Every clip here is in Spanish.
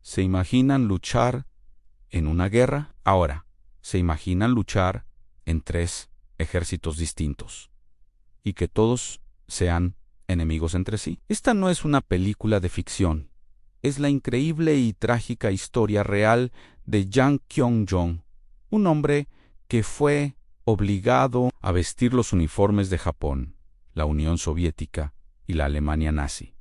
¿Se imaginan luchar en una guerra? Ahora, ¿se imaginan luchar en 3 ejércitos distintos y que todos sean enemigos entre sí? Esta no es una película de ficción. Es la increíble y trágica historia real de Jang Kyung-jong, un hombre que fue obligado a vestir los uniformes de Japón, la Unión Soviética y la Alemania nazi.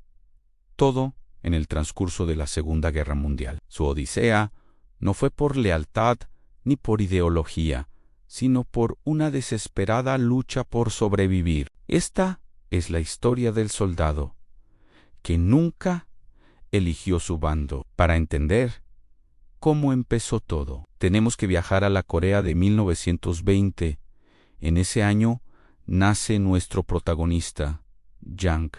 Todo en el transcurso de la Segunda Guerra Mundial. Su odisea no fue por lealtad ni por ideología, sino por una desesperada lucha por sobrevivir. Esta es la historia del soldado que nunca eligió su bando. Para entender cómo empezó todo, tenemos que viajar a la Corea de 1920. En ese año nace nuestro protagonista, Jang,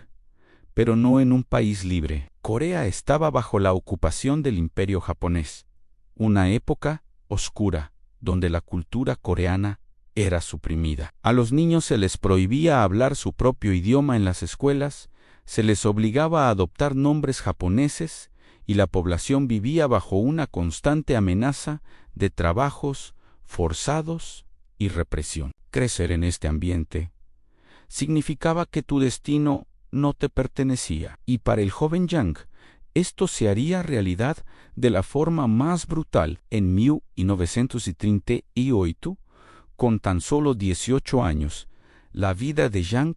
pero no en un país libre. Corea estaba bajo la ocupación del Imperio japonés, una época oscura donde la cultura coreana era suprimida. A los niños se les prohibía hablar su propio idioma en las escuelas, se les obligaba a adoptar nombres japoneses y la población vivía bajo una constante amenaza de trabajos forzados y represión. Crecer en este ambiente significaba que tu destino no te pertenecía, y para el joven Jang, esto se haría realidad de la forma más brutal. En 1938, con tan solo 18 años, la vida de Jang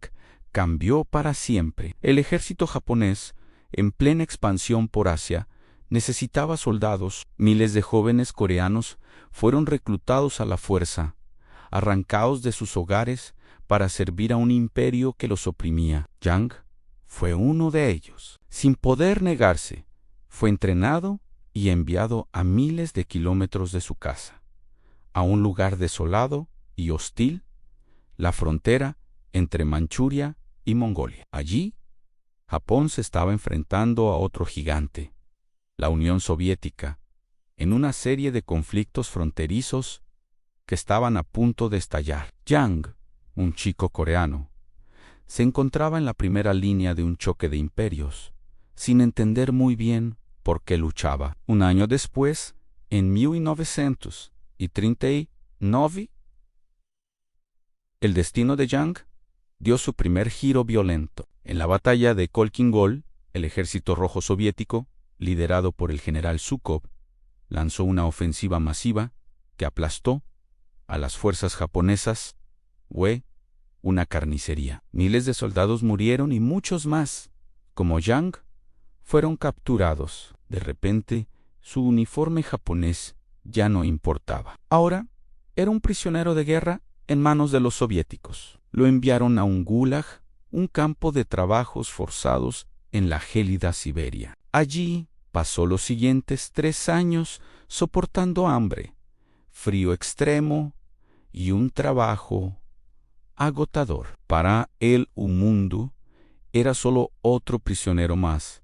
cambió para siempre. El ejército japonés, en plena expansión por Asia, necesitaba soldados. Miles de jóvenes coreanos fueron reclutados a la fuerza, arrancados de sus hogares para servir a un imperio que los oprimía. Jang fue uno de ellos. Sin poder negarse, fue entrenado y enviado a miles de kilómetros de su casa, a un lugar desolado y hostil, la frontera entre Manchuria y Mongolia. Allí, Japón se estaba enfrentando a otro gigante, la Unión Soviética, en una serie de conflictos fronterizos que estaban a punto de estallar. Jang, un chico coreano, se encontraba en la primera línea de un choque de imperios, sin entender muy bien por qué luchaba. Un año después, en 1939, el destino de Jang dio su primer giro violento. En la batalla de Kholkhin-Gol, el ejército rojo soviético, liderado por el general Zhukov, lanzó una ofensiva masiva que aplastó a las fuerzas japonesas. Fue una carnicería. Miles de soldados murieron y muchos más, como Jang, fueron capturados. De repente, su uniforme japonés ya no importaba. Ahora, era un prisionero de guerra en manos de los soviéticos. Lo enviaron a un gulag, un campo de trabajos forzados en la gélida Siberia. Allí pasó los siguientes 3 años soportando hambre, frío extremo y un trabajo agotador. Para él, un mundo era solo otro prisionero más,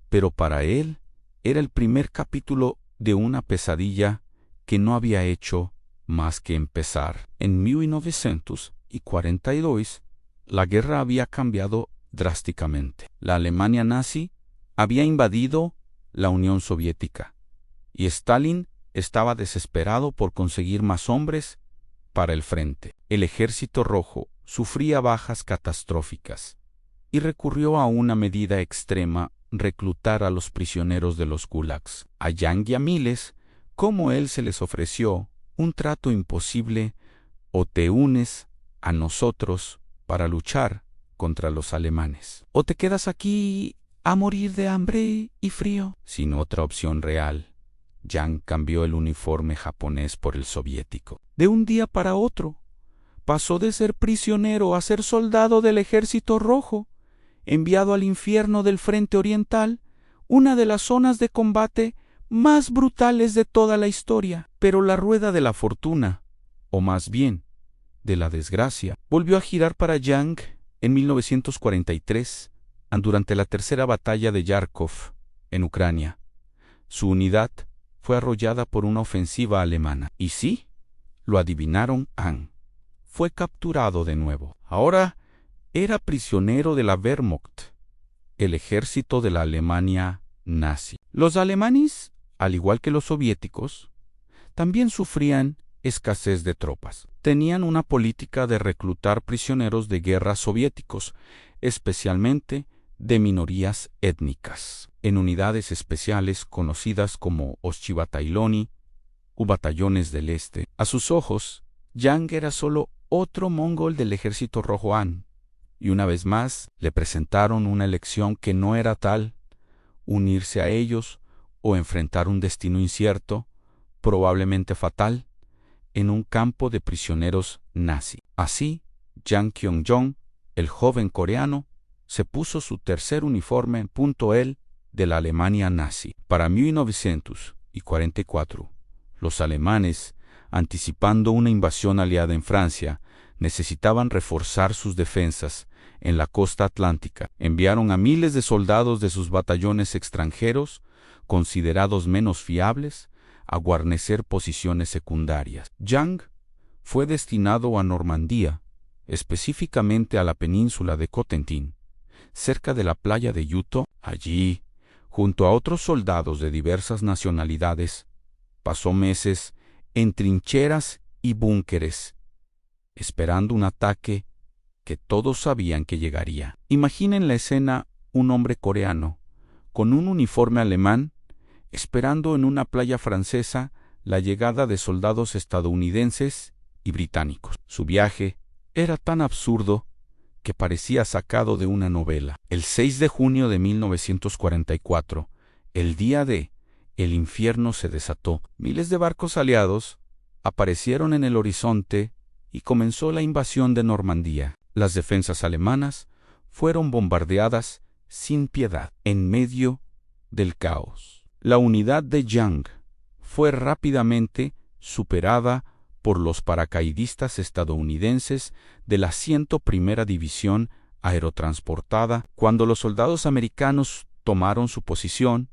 pero para él era el primer capítulo de una pesadilla que no había hecho más que empezar. En 1942, la guerra había cambiado drásticamente. La Alemania nazi había invadido la Unión Soviética y Stalin estaba desesperado por conseguir más hombres para el frente. El ejército rojo sufría bajas catastróficas y recurrió a una medida extrema: reclutar a los prisioneros de los gulags. A Jang y a miles, como él, se les ofreció un trato imposible: o te unes a nosotros para luchar contra los alemanes, o te quedas aquí a morir de hambre y frío. Sin otra opción real, Jang cambió el uniforme japonés por el soviético. De un día para otro, pasó de ser prisionero a ser soldado del ejército rojo, enviado al infierno del Frente Oriental, una de las zonas de combate más brutales de toda la historia. Pero la rueda de la fortuna, o más bien, de la desgracia, volvió a girar para Jang en 1943, durante la tercera batalla de Yarkov, en Ucrania. Su unidad fue arrollada por una ofensiva alemana. Y sí, lo adivinaron, Jang fue capturado de nuevo. Ahora era prisionero de la Wehrmacht, el ejército de la Alemania nazi. Los alemanes al igual que los soviéticos, también sufrían escasez de tropas. Tenían una política de reclutar prisioneros de guerra soviéticos, especialmente de minorías étnicas, en unidades especiales conocidas como Oshchibatailoni u Batallones del Este. A sus ojos, Yang era solo otro mongol del Ejército Rojo Han, y una vez más le presentaron una elección que no era tal: unirse a ellos o enfrentar un destino incierto, probablemente fatal, en un campo de prisioneros nazi. Así, Yang Kyung-jong, el joven coreano, se puso su tercer uniforme .L de la Alemania nazi. Para 1944, los alemanes, anticipando una invasión aliada en Francia, necesitaban reforzar sus defensas en la costa atlántica. Enviaron a miles de soldados de sus batallones extranjeros, considerados menos fiables, a guarnecer posiciones secundarias. Yang fue destinado a Normandía, específicamente a la península de Cotentin, cerca de la playa de Yuto. Allí, junto a otros soldados de diversas nacionalidades, pasó meses en trincheras y búnkeres, esperando un ataque que todos sabían que llegaría. Imaginen la escena: un hombre coreano, con un uniforme alemán, esperando en una playa francesa la llegada de soldados estadounidenses y británicos. Su viaje era tan absurdo que parecía sacado de una novela. El 6 de junio de 1944, el día de el infierno se desató. Miles de barcos aliados aparecieron en el horizonte y comenzó la invasión de Normandía. Las defensas alemanas fueron bombardeadas sin piedad en medio del caos. La unidad de Yang fue rápidamente superada por los paracaidistas estadounidenses de la 101ª División Aerotransportada. Cuando los soldados americanos tomaron su posición,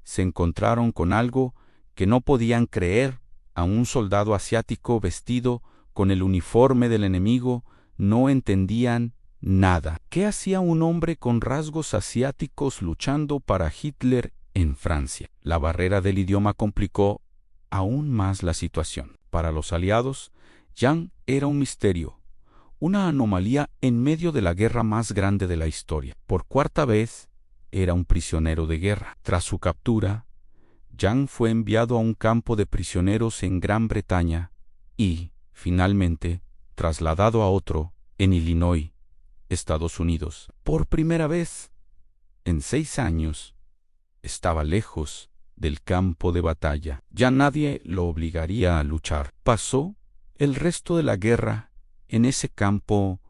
se encontraron con algo que no podían creer. A un soldado asiático vestido con el uniforme del enemigo. No entendían nada. ¿Qué hacía un hombre con rasgos asiáticos luchando para Hitler en Francia? La barrera del idioma complicó aún más la situación. Para los aliados, Yang era un misterio, una anomalía en medio de la guerra más grande de la historia. Por cuarta vez, era un prisionero de guerra. Tras su captura, Yang fue enviado a un campo de prisioneros en Gran Bretaña y, finalmente, trasladado a otro en Illinois, Estados Unidos. Por primera vez en 6 años, estaba lejos del campo de batalla. Ya nadie lo obligaría a luchar. Pasó el resto de la guerra en ese campo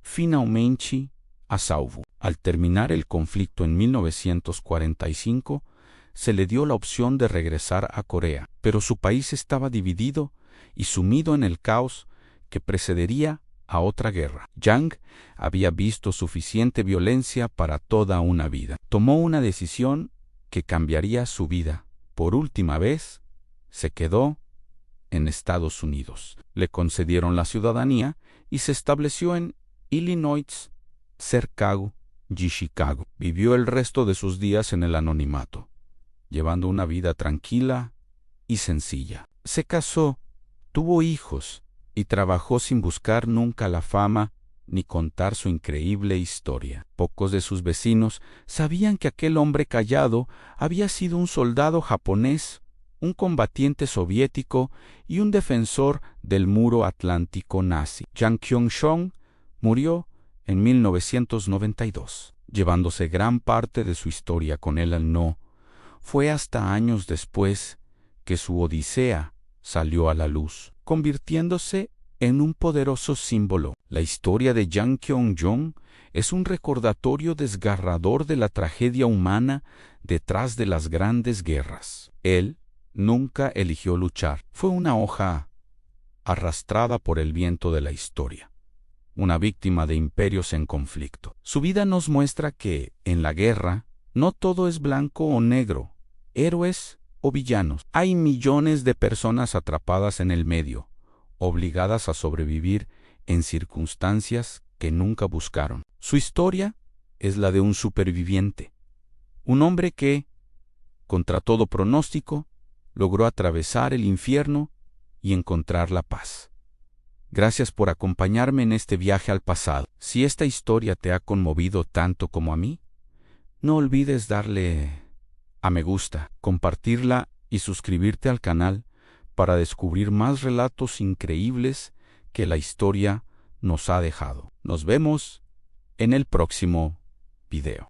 finalmente a salvo. Al terminar el conflicto en 1945, se le dio la opción de regresar a Corea, pero su país estaba dividido y sumido en el caos que precedería a otra guerra. Yang había visto suficiente violencia para toda una vida. Tomó una decisión que cambiaría su vida. Por última vez, se quedó en Estados Unidos. Le concedieron la ciudadanía y se estableció en Illinois, cerca de Chicago. Vivió el resto de sus días en el anonimato, llevando una vida tranquila y sencilla. Se casó, tuvo hijos y trabajó sin buscar nunca la fama ni contar su increíble historia. Pocos de sus vecinos sabían que aquel hombre callado había sido un soldado japonés, un combatiente soviético y un defensor del muro atlántico nazi. Yang Kyung-jong murió en 1992, llevándose gran parte de su historia con él al no. Fue hasta años después que su odisea salió a la luz, convirtiéndose en un poderoso símbolo. La historia de Yang Kyung-jong es un recordatorio desgarrador de la tragedia humana detrás de las grandes guerras. Él nunca eligió luchar. Fue una hoja arrastrada por el viento de la historia, una víctima de imperios en conflicto. Su vida nos muestra que, en la guerra, no todo es blanco o negro, héroes o villanos. Hay millones de personas atrapadas en el medio, obligadas a sobrevivir en circunstancias que nunca buscaron. Su historia es la de un superviviente, un hombre que, contra todo pronóstico, logró atravesar el infierno y encontrar la paz. Gracias por acompañarme en este viaje al pasado. Si esta historia te ha conmovido tanto como a mí, no olvides darle a me gusta, compartirla y suscribirte al canal para descubrir más relatos increíbles que la historia nos ha dejado. Nos vemos en el próximo video.